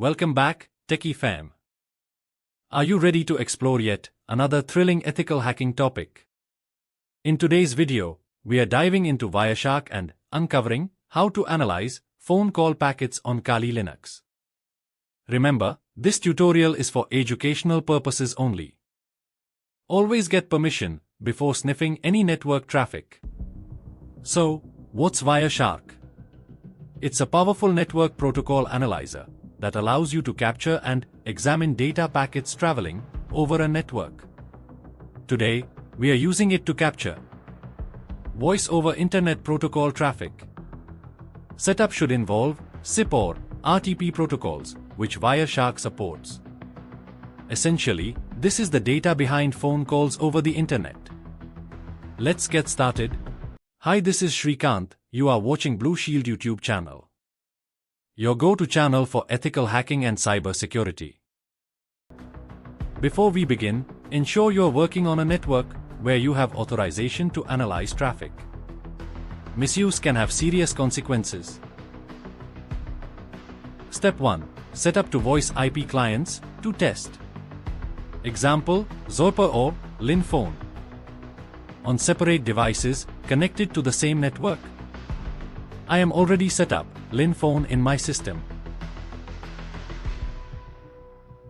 Welcome back, Techie fam. Are you ready to explore yet another thrilling ethical hacking topic? In today's video, we are diving into Wireshark and uncovering how to analyze phone call packets on KaliLinux. Remember, this tutorial is for educational purposes only. Always get permission before sniffing any network traffic. So, what's Wireshark? It's a powerful network protocol analyzer that allows you to capture and examine data packets traveling over a network. Today, we are using it to capture Voice over Internet Protocol traffic. Setup should involve SIP or RTP protocols, which Wireshark supports. Essentially, this is the data behind phone calls over the internet. Let's get started. Hi, this is Shrikant. You are watching Blue Shield YouTube channel, your go-to channel for ethical hacking and cybersecurity. Before we begin, ensure you are working on a network where you have authorization to analyze traffic. Misuse can have serious consequences. Step 1. Set up to voice IP clients to test. Example, Zorpa or Lin phone. On separate devices connected to the same network. I am already set up Lin phone in my system.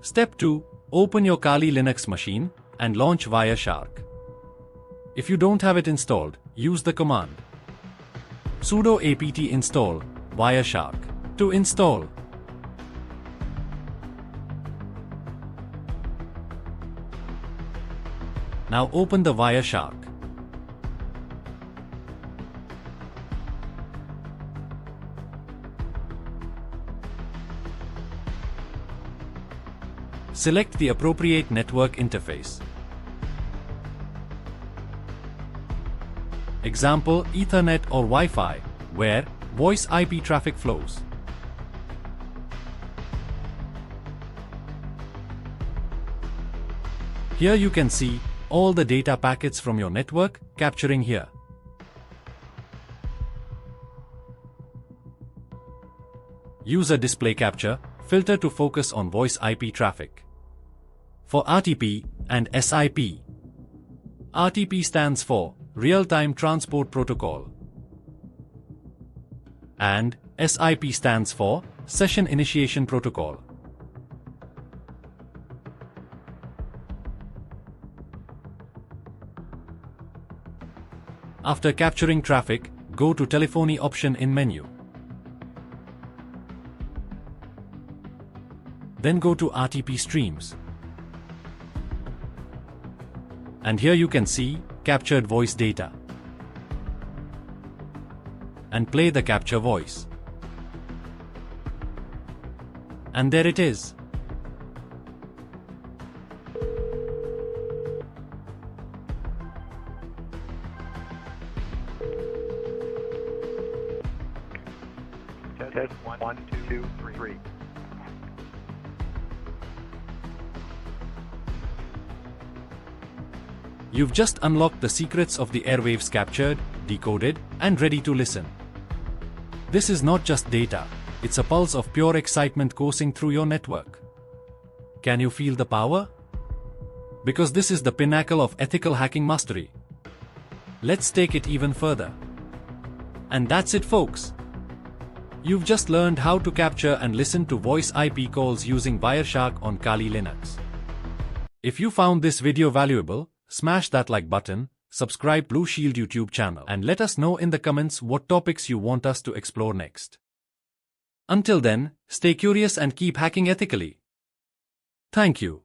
Step 2. Open your KaliLinux machine and launch Wireshark. If you don't have it installed, use the command sudo apt install Wireshark to install. Now open the Wireshark. Select the appropriate network interface. Example, Ethernet or Wi-Fi, where voice IP traffic flows. Here you can see all the data packets from your network capturing here. Use a display capture filter to focus on voice IP traffic. For RTP and SIP, RTP stands for Real-Time Transport Protocol, and SIP stands for Session Initiation Protocol. After capturing traffic, go to Telephony option in menu. Then go to RTP streams. And here you can see captured voice data. And play the capture voice. And there it is. Test 1, 2, 3. You've just unlocked the secrets of the airwaves captured, decoded, and ready to listen. This is not just data, it's a pulse of pure excitement coursing through your network. Can you feel the power? Because this is the pinnacle of ethical hacking mastery. Let's take it even further. And that's it, folks. You've just learned how to capture and listen to voice IP calls using Wireshark on KaliLinux. If you found this video valuable, smash that like button, subscribe Blue Shield YouTube channel, and let us know in the comments what topics you want us to explore next. Until then, stay curious and keep hacking ethically. Thank you.